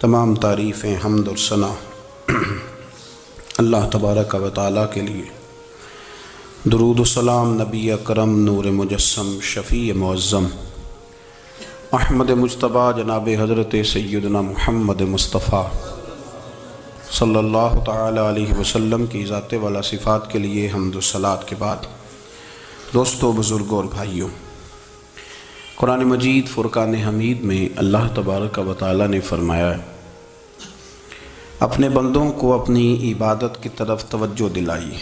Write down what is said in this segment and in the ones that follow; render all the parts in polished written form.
تمام تعریفیں حمد اور ثنا اللہ تبارک و تعالیٰ کے لیے۔ درود و سلام نبی اکرم نور مجسم شفیع معظم احمد مجتبیٰ جناب حضرت سیدنا محمد مصطفیٰ صلی اللہ تعالی علیہ وسلم کی ذات والا صفات کے لیے حمد و صلات کے بعد، دوستو، بزرگوں اور بھائیوں، قرآن مجید فرقان حمید میں اللہ تبارک و تعالی نے فرمایا ہے، اپنے بندوں کو اپنی عبادت کی طرف توجہ دلائیے،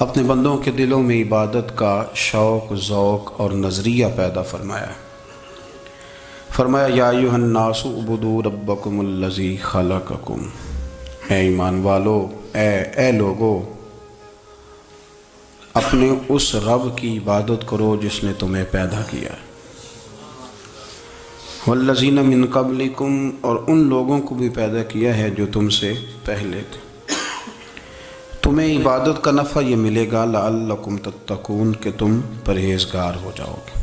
اپنے بندوں کے دلوں میں عبادت کا شوق، ذوق اور نظریہ پیدا فرمایا ہے۔ فرمایا یا ایھا الناس اعبدوا ربکم الذی خلقکم، اے ایمان والو، اے لوگو، اپنے اس رب کی عبادت کرو جس نے تمہیں پیدا کیا ہے، والذین من قبلکم، اور ان لوگوں کو بھی پیدا کیا ہے جو تم سے پہلے تھے۔ تمہیں عبادت کا نفع یہ ملے گا لعلکم تتقون، کہ تم پرہیزگار ہو جاؤ گے۔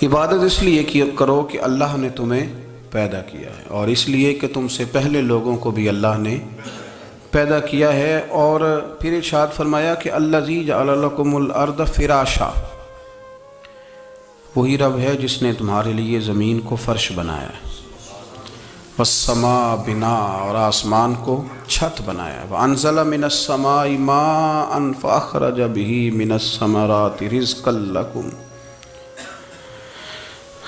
عبادت اس لیے کرو کہ اللہ نے تمہیں پیدا کیا ہے، اور اس لیے کہ تم سے پہلے لوگوں کو بھی اللہ نے پیدا کیا ہے۔ اور پھر ارشاد فرمایا کہ الذی جعل لکم الارض فراشا، وہی رب ہے جس نے تمہارے لیے زمین کو فرش بنایا ہے، والسماء بناء، اور آسمان کو چھت بنایا ہے، وانزل من السماء ماء فاخرج به من الثمرات رزقا لکم،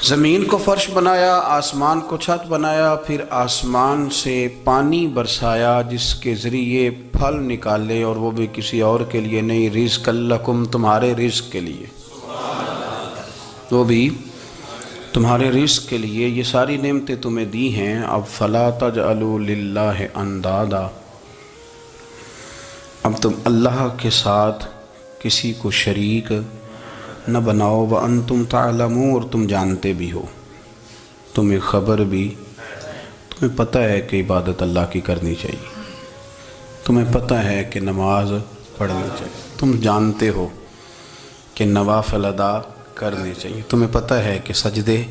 زمین کو فرش بنایا، آسمان کو چھت بنایا، پھر آسمان سے پانی برسایا جس کے ذریعے پھل نکالے، اور وہ بھی کسی اور کے لیے نہیں، رزقا لکم، تمہارے رزق کے لیے، وہ بھی تمہارے رزق کے لیے۔ یہ ساری نعمتیں تمہیں دی ہیں، اب فلا تجعلوا للہ اندادا، اب تم اللہ کے ساتھ کسی کو شریک نہ بناؤ، وانتم تعلمون، اور تم جانتے بھی ہو، تمہیں خبر بھی، تمہیں پتہ ہے کہ عبادت اللہ کی کرنی چاہیے، تمہیں پتہ ہے کہ نماز پڑھنی چاہیے، تم جانتے ہو کہ نوافل ادا کرنے چاہیے، تمہیں پتہ ہے کہ سجدے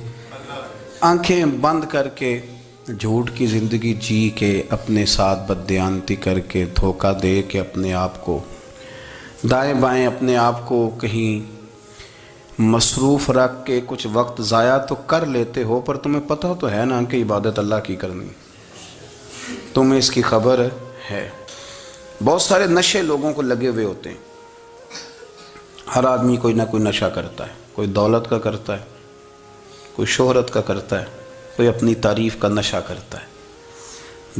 آنکھیں بند کر کے جھوٹ کی زندگی جی کے، اپنے ساتھ بددیانتی کر کے، دھوکہ دے کے، اپنے آپ کو دائیں بائیں، اپنے آپ کو کہیں مصروف رکھ کے کچھ وقت ضائع تو کر لیتے ہو، پر تمہیں پتہ تو ہے نا کہ عبادت اللہ کی کرنی، تمہیں اس کی خبر ہے۔ بہت سارے نشے لوگوں کو لگے ہوئے ہوتے ہیں، ہر آدمی کوئی نہ کوئی نشہ کرتا ہے، کوئی دولت کا کرتا ہے، کوئی شہرت کا کرتا ہے، کوئی اپنی تعریف کا نشہ کرتا ہے،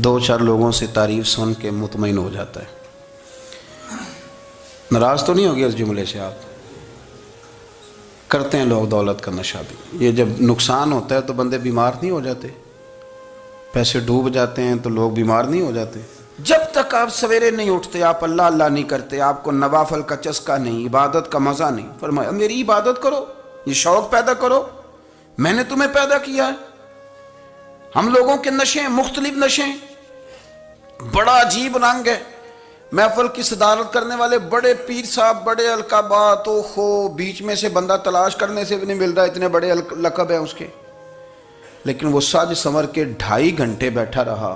دو چار لوگوں سے تعریف سن کے مطمئن ہو جاتا ہے۔ ناراض تو نہیں ہو گیا اس جملے سے آپ؟ کرتے ہیں لوگ دولت کا نشہ بھی، یہ جب نقصان ہوتا ہے تو بندے بیمار نہیں ہو جاتے؟ پیسے ڈوب جاتے ہیں تو لوگ بیمار نہیں ہو جاتے؟ جب تک آپ سویرے نہیں اٹھتے، آپ اللہ اللہ نہیں کرتے، آپ کو نوافل کا چسکا نہیں، عبادت کا مزہ نہیں، فرمایا میری عبادت کرو، یہ شوق پیدا کرو، میں نے تمہیں پیدا کیا ہے۔ ہم لوگوں کے نشے، مختلف نشے، بڑا عجیب رنگ ہے۔ محفل کی صدارت کرنے والے بڑے پیر صاحب، بڑے القابات، بیچ میں سے بندہ تلاش کرنے سے بھی نہیں مل رہا، اتنے بڑے لقب ہیں اس کے، لیکن وہ سج سنور کے 2.5 گھنٹے بیٹھا رہا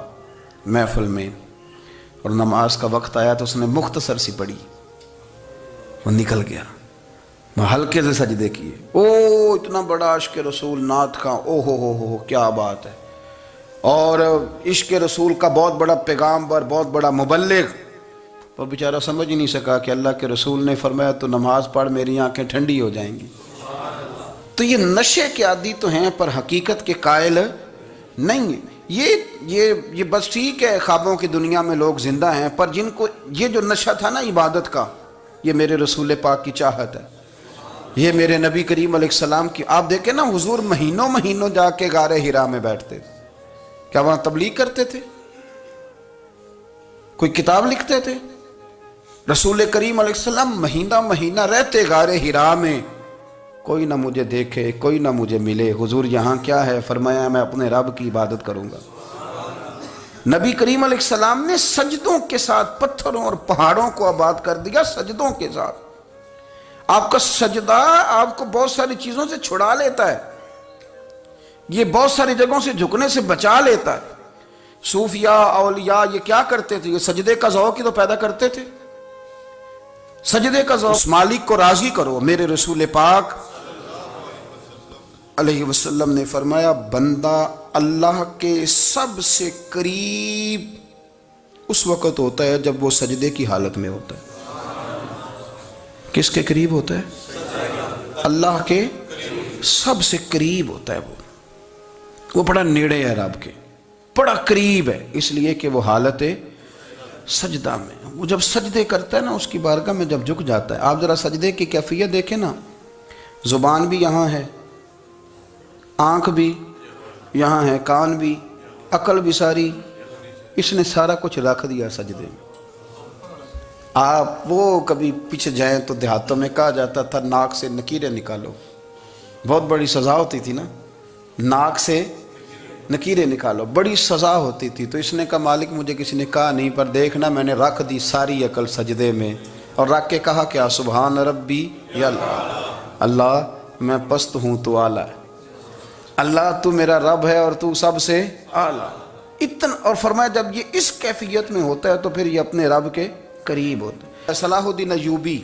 محفل میں، اور نماز کا وقت آیا تو اس نے مختصر سی پڑھی، وہ نکل گیا، وہ ہلکے سے سجدے کیے، اتنا بڑا عشق رسول، نعت خواں، ہو کیا بات ہے، اور عشق رسول کا بہت بڑا پیغامبر، بہت بڑا مبلغ، وہ بیچارہ سمجھ ہی نہیں سکا کہ اللہ کے رسول نے فرمایا تو نماز پڑھ میری آنکھیں ٹھنڈی ہو جائیں گی۔ تو یہ نشے کے عادی تو ہیں، پر حقیقت کے قائل نہیں ہیں۔ یہ بس ٹھیک ہے، خوابوں کی دنیا میں لوگ زندہ ہیں، پر جن کو یہ جو نشہ تھا نا عبادت کا، یہ میرے رسول پاک کی چاہت ہے، یہ میرے نبی کریم علیہ السلام کی۔ آپ دیکھیں نا، حضور مہینوں جا کے غار حرا میں بیٹھتے تھے، کیا وہاں تبلیغ کرتے تھے؟ کوئی کتاب لکھتے تھے؟ رسول کریم علیہ السلام مہینہ رہتے غار حرا میں، کوئی نہ مجھے دیکھے، کوئی نہ مجھے ملے، حضور یہاں کیا ہے؟ فرمایا میں اپنے رب کی عبادت کروں گا۔ نبی کریم علیہ السلام نے سجدوں کے ساتھ پتھروں اور پہاڑوں کو آباد کر دیا، سجدوں کے ساتھ۔ آپ کا سجدہ آپ کو بہت ساری چیزوں سے چھڑا لیتا ہے۔ یہ بہت ساری جگہوں سے جھکنے سے بچا لیتا ہے۔ صوفیاء اولیاء یہ کیا کرتے تھے؟ یہ سجدے کا ذوق ہی تو پیدا کرتے تھے، سجدے کا ذوق۔ اس مالک کو راضی کرو۔ میرے رسول پاک علیہ وسلم نے فرمایا بندہ اللہ کے سب سے قریب اس وقت ہوتا ہے جب وہ سجدے کی حالت میں ہوتا ہے۔ کس کے قریب ہوتا ہے؟ اللہ کے سب سے قریب ہوتا ہے۔ وہ بڑا نیڑے ہے رب کے، بڑا قریب ہے، اس لیے کہ وہ حالت سجدہ میں۔ وہ جب سجدے کرتا ہے نا، اس کی بارگاہ میں جب جھک جاتا ہے، آپ ذرا سجدے کی کیفیت دیکھیں نا، زبان بھی یہاں ہے، آنکھ بھی یہاں ہے، کان بھی، عقل بھی ساری، اس نے سارا کچھ رکھ دیا سجدے میں۔ آپ وہ کبھی پیچھے جائیں تو دیہاتوں میں کہا جاتا تھا ناک سے نکیریں نکالو، بہت بڑی سزا ہوتی تھی نا، ناک سے نکیریں نکالو، بڑی سزا ہوتی تھی۔ تو اس نے کہا مالک مجھے کسی نے کہا نہیں، پر دیکھنا میں نے رکھ دی ساری عقل سجدے میں، اور رکھ کے کہا کیا؟ سبحان ربی یا اللہ، اللہ میں پست ہوں تو اعلیٰ ہے، اللہ تو میرا رب ہے اور تو سب سے اعلیٰ اتنا۔ اور فرمایا جب یہ اس کیفیت میں ہوتا ہے تو پھر یہ اپنے رب کے قریب ہوتا ہے۔ صلاح الدین ایوبی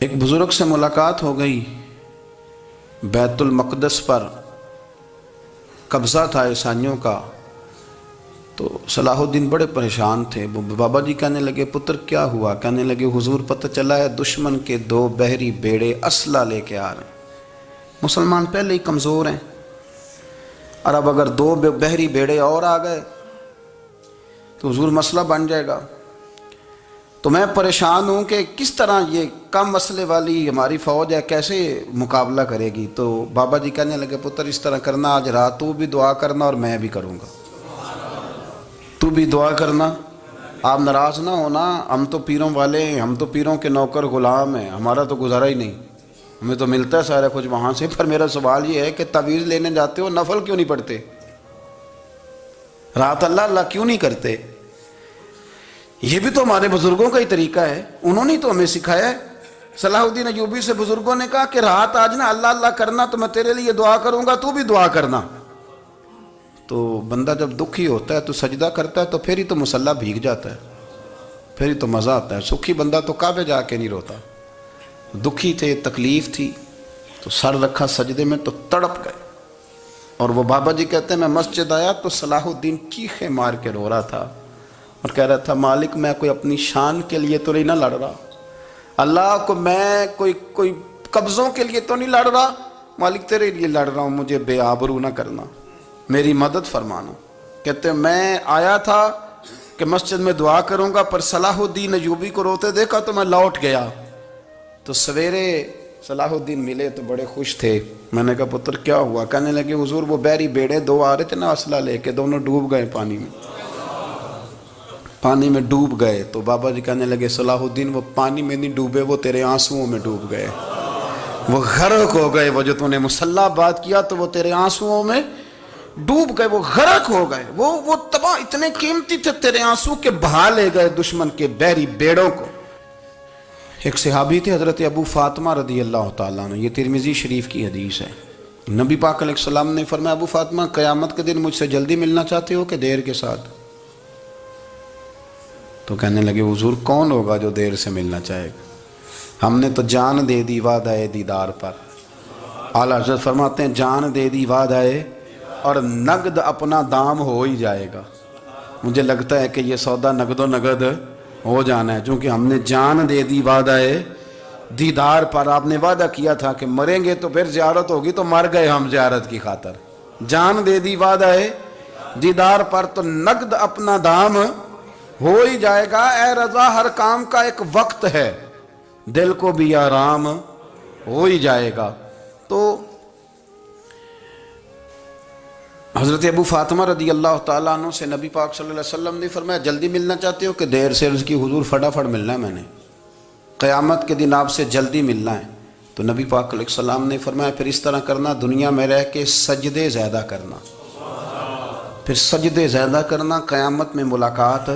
ایک بزرگ سے ملاقات ہو گئی، بیت المقدس پر قبضہ تھا عیسائیوں کا، تو صلاح الدین بڑے پریشان تھے۔ بابا جی کہنے لگے پتر کیا ہوا؟ کہنے لگے حضور پتہ چلا ہے دشمن کے 2 بحری بیڑے اسلحہ لے کے آ رہے ہیں، مسلمان پہلے ہی کمزور ہیں، اور اب اگر 2 بحری بیڑے اور آ گئے تو حضور مسئلہ بن جائے گا۔ تو میں پریشان ہوں کہ کس طرح یہ کم مسئلے والی ہماری فوج ہے کیسے مقابلہ کرے گی۔ تو بابا جی کہنے لگے پتر اس طرح کرنا، آج رات تو بھی دعا کرنا اور میں بھی کروں گا، تو بھی دعا کرنا، آپ ناراض نہ ہونا، ہم تو پیروں والے ہیں، ہم تو پیروں کے نوکر غلام ہیں، ہمارا تو گزارا ہی نہیں، ہمیں تو ملتا ہے سارا کچھ وہاں سے۔ پر میرا سوال یہ ہے کہ تعویذ لینے جاتے ہو نفل کیوں نہیں پڑھتے؟ رات اللہ اللہ کیوں نہیں کرتے؟ یہ بھی تو ہمارے بزرگوں کا ہی طریقہ ہے، انہوں نے تو ہمیں سکھایا ہے۔ صلاح الدین ایوبی سے بزرگوں نے کہا کہ رات آج نا اللہ اللہ کرنا، تو میں تیرے لیے دعا کروں گا، تو بھی دعا کرنا۔ تو بندہ جب دکھی ہوتا ہے تو سجدہ کرتا ہے تو پھر ہی تو مصلی بھیگ جاتا ہے، پھر ہی تو مزہ آتا ہے۔ سکھی بندہ تو کعبے جا کے نہیں روتا، دکھی تھے، تکلیف تھی، تو سر رکھا سجدے میں تو تڑپ گئے۔ اور وہ بابا جی کہتے ہیں میں مسجد آیا تو صلاح الدین چیخیں مار کے رو رہا تھا اور کہہ رہا تھا مالک میں کوئی اپنی شان کے لیے تو نہیں نہ لڑ رہا، اللہ کو میں کوئی قبضوں کے لیے تو نہیں لڑ رہا، مالک تیرے لیے لڑ رہا ہوں، مجھے بے آبرو نہ کرنا، میری مدد فرمانا۔ کہتے ہیں میں آیا تھا کہ مسجد میں دعا کروں گا، پر صلاح الدین ایوبی کو روتے دیکھا تو میں لوٹ گیا۔ تو سویرے صلاح الدین ملے تو بڑے خوش تھے۔ میں نے کہا پتر کیا ہوا؟ کہنے لگے حضور وہ بحری بیڑے 2 آ رہے تھے نا اسلحہ لے کے، دونوں ڈوب گئے پانی میں ڈوب گئے۔ تو بابا جی کہنے لگے صلاح الدین وہ پانی میں نہیں ڈوبے، وہ تیرے آنسوؤں میں ڈوب گئے، وہ غرق ہو گئے، وہ جو تو نے مسلح بات کیا تو وہ تیرے آنسوؤں میں ڈوب گئے، وہ غرق ہو گئے، وہ تباہ، اتنے قیمتی تھے تیرے آنسو کے بہا لے گئے دشمن کے بحری بیڑوں کو۔ ایک صحابی تھے حضرت ابو فاطمہ رضی اللہ تعالیٰ عنہ، یہ ترمذی شریف کی حدیث ہے۔ نبی پاک علیہ السلام نے فرمایا ابو فاطمہ قیامت کے دن مجھ سے جلدی ملنا چاہتے ہو کہ دیر کے ساتھ؟ تو کہنے لگے حضور کون ہوگا جو دیر سے ملنا چاہے گا، ہم نے تو جان دے دی وعدہ دیدار پر۔ اعلیٰ حضرت فرماتے ہیں جان دے دی وعدہ اور نقد اپنا دام ہو ہی جائے گا۔ مجھے لگتا ہے کہ یہ سودا نقد و نقد ہو جانا ہے، چونکہ ہم نے جان دے دی وعدہ دیدار پر۔ آپ نے وعدہ کیا تھا کہ مریں گے تو پھر زیارت ہوگی، تو مر گئے ہم زیارت کی خاطر۔ جان دے دی وعدہ دیدار پر، تو نقد اپنا دام ہو ہی جائے گا۔ اے رضا ہر کام کا ایک وقت ہے، دل کو بھی آرام ہو ہی جائے گا۔ تو حضرت ابو فاطمہ رضی اللہ تعالیٰ عنہ سے نبی پاک صلی اللہ علیہ وسلم نے فرمایا جلدی ملنا چاہتے ہو کہ دیر سے؟ عرض کی حضور فٹافٹ ملنا ہے، میں نے قیامت کے دن آپ سے جلدی ملنا ہے۔ تو نبی پاک علیہ السلام نے فرمایا پھر اس طرح کرنا، دنیا میں رہ کے سجدے زیادہ کرنا، پھر سجدے زیادہ کرنا، قیامت میں ملاقات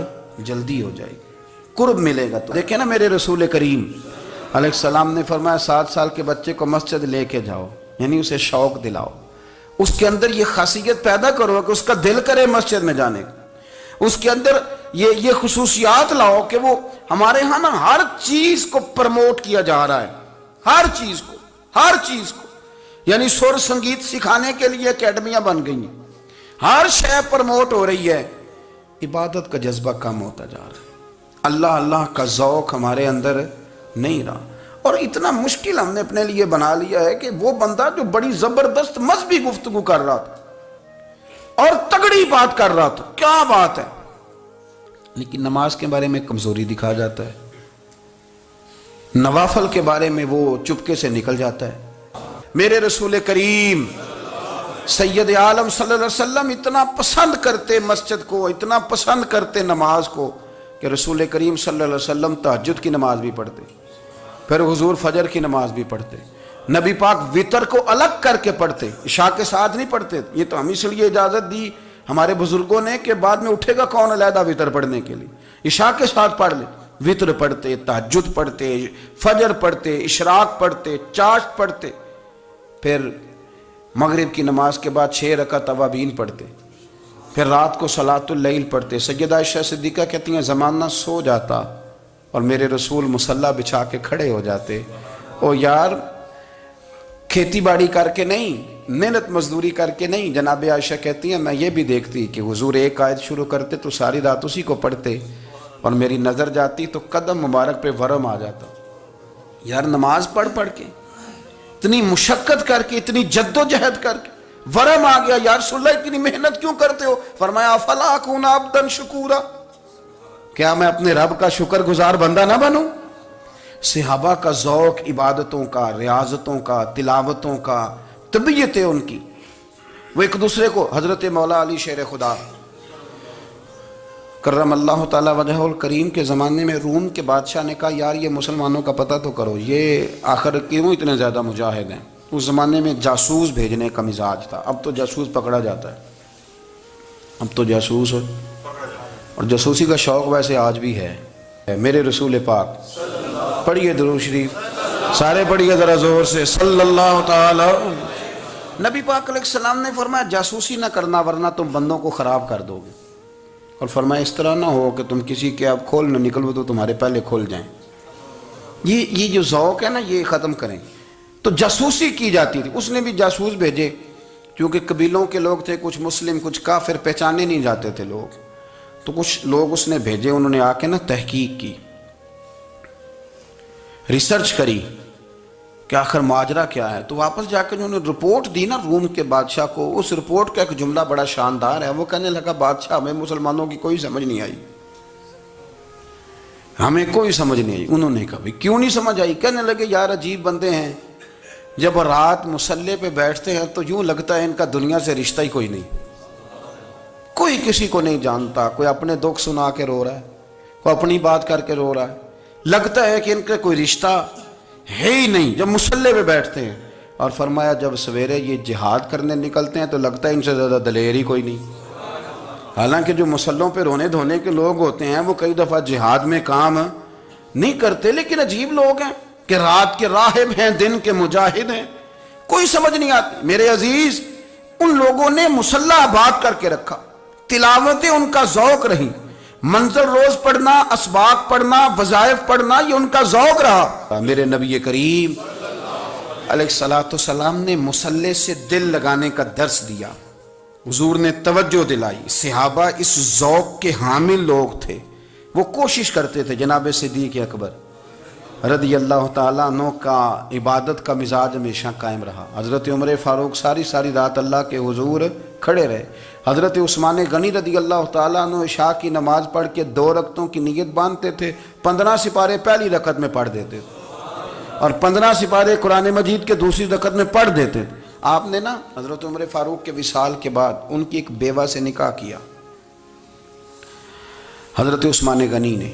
جلدی ہو جائے گی، قرب ملے گا۔ تو دیکھیں نا میرے رسول کریم علیہ السلام نے فرمایا 7 سال کے بچے کو مسجد لے کے جاؤ، یعنی اسے شوق دلاؤ، اس کے اندر یہ خاصیت پیدا کرو کہ اس کا دل کرے مسجد میں جانے کا، اس کے اندر یہ خصوصیات لاؤ کہ وہ ہمارے ہاں نا ہر چیز کو پروموٹ کیا جا رہا ہے، ہر چیز کو یعنی سر سنگیت سکھانے کے لیے اکیڈمیاں بن گئی ہیں، ہر شے پروموٹ ہو رہی ہے، عبادت کا جذبہ کم ہوتا جا رہا ہے، اللہ اللہ کا ذوق ہمارے اندر نہیں رہا۔ اور اتنا مشکل ہم نے اپنے لیے بنا لیا ہے کہ وہ بندہ جو بڑی زبردست مذہبی گفتگو کر رہا تھا اور تگڑی بات کر رہا تھا، کیا بات ہے، لیکن نماز کے بارے میں کمزوری دکھا جاتا ہے، نوافل کے بارے میں وہ چپکے سے نکل جاتا ہے۔ میرے رسول کریم سید عالم صلی اللہ علیہ وسلم اتنا پسند کرتے مسجد کو، اتنا پسند کرتے نماز کو کہ رسول کریم صلی اللہ علیہ وسلم تہجد کی نماز بھی پڑھتے، پھر حضور فجر کی نماز بھی پڑھتے، نبی پاک وتر کو الگ کر کے پڑھتے، عشاء کے ساتھ نہیں پڑھتے۔ یہ تو ہم اس لیے اجازت دی ہمارے بزرگوں نے کہ بعد میں اٹھے گا کون علیحدہ وتر پڑھنے کے لیے، عشاء کے ساتھ پڑھ لے، وتر پڑھتے، تہجد پڑھتے، فجر پڑھتے، اشراق پڑھتے، چاشت پڑھتے، پھر مغرب کی نماز کے بعد 6 رکعت اوابین پڑھتے، پھر رات کو صلاۃ اللیل پڑھتے۔ سیدہ عائشہ صدیقہ کہتی ہیں زمانہ سو جاتا اور میرے رسول مصلی بچھا کے کھڑے ہو جاتے، او یار کھیتی باڑی کر کے نہیں، محنت مزدوری کر کے نہیں۔ جناب عائشہ کہتی ہیں میں یہ بھی دیکھتی کہ حضور ایک آیت شروع کرتے تو ساری رات اسی کو پڑھتے، اور میری نظر جاتی تو قدم مبارک پہ ورم آ جاتا۔ یار نماز پڑھ کے اتنی مشقت کر کے، اتنی جد و جہد کر کے ورم آ گیا، یا رسول اللہ اتنی محنت کیوں کرتے ہو؟ فرمایا افلا اکون عبدا شکورا، کیا میں اپنے رب کا شکر گزار بندہ نہ بنوں؟ صحابہ کا ذوق عبادتوں کا، ریاضتوں کا، تلاوتوں کا، طبیعت ہے ان کی، وہ ایک دوسرے کو، حضرت مولا علی شیر خدا کرم اللہ تعالی وجہہ الکریم کے زمانے میں روم کے بادشاہ نے کہا یار یہ مسلمانوں کا پتہ تو کرو، یہ آخر کیوں اتنے زیادہ مجاہد ہیں؟ اس زمانے میں جاسوس بھیجنے کا مزاج تھا، اب تو جاسوس پکڑا جاتا ہے، اب تو جاسوس ہو، اور جاسوسی کا شوق ویسے آج بھی ہے۔ میرے رسول پاک پڑھیے درود شریف، سارے پڑھیے ذرا زور سے، صلی اللہ تعالی۔ نبی پاک علیہ السلام نے فرمایا جاسوسی نہ کرنا ورنہ تم بندوں کو خراب کر دو گے، اور فرمایا اس طرح نہ ہو کہ تم کسی کے اب کھول نہ نکلو تو تمہارے پہلے کھول جائیں۔ یہ جو ذوق ہے نا یہ ختم کریں۔ تو جاسوسی کی جاتی تھی، اس نے بھی جاسوس بھیجے، کیونکہ قبیلوں کے لوگ تھے، کچھ مسلم کچھ کافر، پہچانے نہیں جاتے تھے لوگ، تو کچھ لوگ اس نے بھیجے، انہوں نے آ کے نا تحقیق کی، ریسرچ کری کہ آخر ماجرا کیا ہے، تو واپس جا کے انہوں نے رپورٹ دی نا روم کے بادشاہ کو۔ اس رپورٹ کا ایک جملہ بڑا شاندار ہے، وہ کہنے لگا بادشاہ ہمیں مسلمانوں کی کوئی سمجھ نہیں آئی، ہمیں کوئی سمجھ نہیں آئی۔ انہوں نے کہا بھئی کیوں نہیں سمجھ آئی؟ کہنے لگے یار عجیب بندے ہیں، جب رات مصلی پہ بیٹھتے ہیں تو یوں لگتا ہے ان کا دنیا سے رشتہ ہی کوئی نہیں، کوئی کسی کو نہیں جانتا، کوئی اپنے دکھ سنا کے رو رہا ہے، کوئی اپنی بات کر کے رو رہا ہے، لگتا ہے کہ ان کا کوئی رشتہ ہے ہی نہیں جب مصلی پہ بیٹھتے ہیں۔ اور فرمایا جب سویرے یہ جہاد کرنے نکلتے ہیں تو لگتا ہے ان سے زیادہ دلیر ہی کوئی نہیں، حالانکہ جو مصلوں پہ رونے دھونے کے لوگ ہوتے ہیں وہ کئی دفعہ جہاد میں کام نہیں کرتے، لیکن عجیب لوگ ہیں کہ رات کے راہب ہیں، دن کے مجاہد ہیں، کوئی سمجھ نہیں آتی۔ میرے عزیز ان لوگوں نے مصلی آباد کر کے رکھا، تلاوتیں ان کا ذوق رہی، منزل روز پڑھنا، اسباق پڑھنا، وظائف پڑھنا، یہ ان کا ذوق رہا۔ میرے نبی کریم علیہ السلام نے مصلی سے دل لگانے کا درس دیا، حضور نے توجہ دلائی، صحابہ اس ذوق کے حامل لوگ تھے، وہ کوشش کرتے تھے۔ جناب صدیق اکبر رضی اللہ تعالیٰ عنہ کا عبادت کا مزاج ہمیشہ قائم رہا۔ حضرت عمر فاروق ساری رات اللہ کے حضور کھڑے رہے۔ حضرت عثمان غنی رضی اللہ تعالیٰ عنہ عشاء کی نماز پڑھ کے 2 رکعتوں کی نیت باندھتے تھے، 15 سپارے پہلی رکعت میں پڑھ دیتے تھے اور 15 سپارے قرآن مجید کے دوسری رکعت میں پڑھ دیتے تھے۔ آپ نے نا حضرت عمر فاروق کے وصال کے بعد ان کی ایک بیوہ سے نکاح کیا، حضرت عثمان غنی نے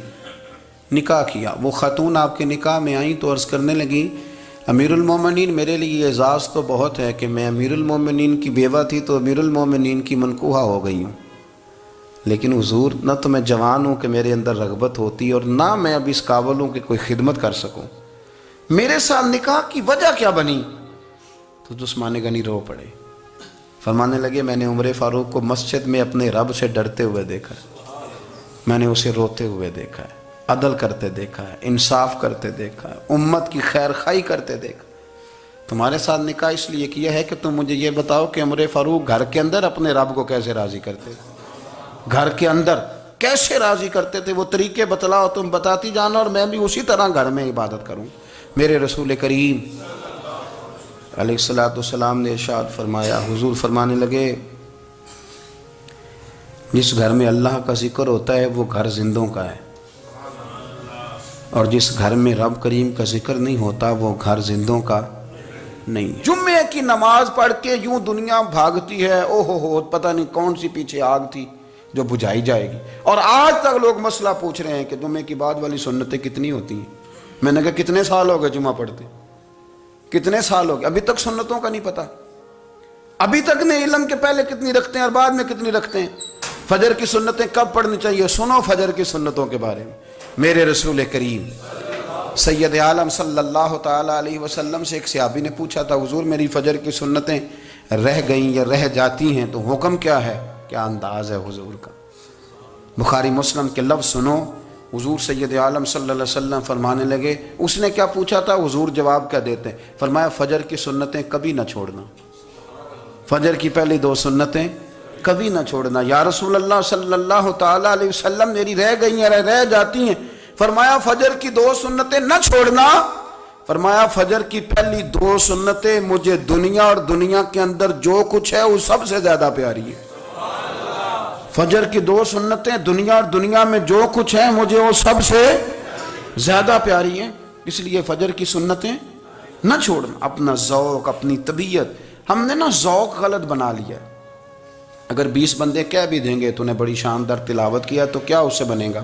نکاح کیا۔ وہ خاتون آپ کے نکاح میں آئیں تو عرض کرنے لگیں امیر المومنین میرے لیے اعزاز تو بہت ہے کہ میں امیر المومنین کی بیوہ تھی تو امیر المومنین کی منکوحہ ہو گئی ہوں، لیکن حضور نہ تو میں جوان ہوں کہ میرے اندر رغبت ہوتی اور نہ میں اب اس قابل ہوں کہ کوئی خدمت کر سکوں، میرے ساتھ نکاح کی وجہ کیا بنی؟ تو عثمان غنی رو پڑے، فرمانے لگے میں نے عمر فاروق کو مسجد میں اپنے رب سے ڈرتے ہوئے دیکھا ہے، میں نے اسے روتے ہوئے دیکھا ہے، عدل کرتے دیکھا ہے، انصاف کرتے دیکھا ہے، امت کی خیر خواہی کرتے دیکھا۔ تمہارے ساتھ نکاح اس لیے کیا ہے کہ تم مجھے یہ بتاؤ کہ عمر فاروق گھر کے اندر اپنے رب کو کیسے راضی کرتے تھے، گھر کے اندر کیسے راضی کرتے تھے، وہ طریقے بتلاؤ، تم بتاتی جانا اور میں بھی اسی طرح گھر میں عبادت کروں۔ میرے رسول کریم علیہ السلام نے ارشاد فرمایا، حضور فرمانے لگے جس گھر میں اللہ کا ذکر ہوتا ہے وہ گھر زندوں کا ہے، اور جس گھر میں رب کریم کا ذکر نہیں ہوتا وہ گھر زندوں کا نہیں۔ جمعے کی نماز پڑھ کے یوں دنیا بھاگتی ہے، او ہو پتہ نہیں کون سی پیچھے آگ تھی جو بجھائی جائے گی، اور آج تک لوگ مسئلہ پوچھ رہے ہیں کہ جمعے کی بعد والی سنتیں کتنی ہوتی ہیں۔ میں نے کہا کتنے سال ہو گئے جمعہ پڑھتے، کتنے سال ہو گئے، ابھی تک سنتوں کا نہیں پتا، ابھی تک نہیں علم کے پہلے کتنی رکھتے ہیں اور بعد میں کتنی رکھتے ہیں۔ فجر کی سنتیں کب پڑھنی چاہیے، سنو فجر کی سنتوں کے بارے میں۔ میرے رسول کریم سید عالم صلی اللہ تعالیٰ علیہ وسلم سے ایک صحابی نے پوچھا تھا، حضور میری فجر کی سنتیں رہ گئیں یا رہ جاتی ہیں تو حکم کیا ہے، کیا انداز ہے حضور کا۔ بخاری مسلم کے لفظ سنو، حضور سید عالم صلی اللہ علیہ وسلم فرمانے لگے، اس نے کیا پوچھا تھا، حضور جواب کیا دیتے ہیں، فرمایا فجر کی سنتیں کبھی نہ چھوڑنا، فجر کی پہلی 2 سنتیں کبھی نہ چھوڑنا۔ یا رسول اللہ صلی اللہ تعالیٰ علیہ وسلم میری رہ گئی ہیں، رہ جاتی ہیں، فرمایا فجر کی 2 سنتیں نہ چھوڑنا، فرمایا فجر کی پہلی 2 سنتیں مجھے دنیا اور دنیا کے اندر جو کچھ ہے وہ سب سے زیادہ پیاری ہے۔ فجر کی 2 سنتیں دنیا اور دنیا میں جو کچھ ہے مجھے وہ سب سے زیادہ پیاری ہیں، اس لیے فجر کی سنتیں نہ چھوڑنا۔ اپنا ذوق، اپنی طبیعت، ہم نے نا ذوق غلط بنا لیا ہے۔ اگر 20 بندے کہہ بھی دیں گے تو نے بڑی شاندار تلاوت کیا تو کیا اس سے بنے گا؟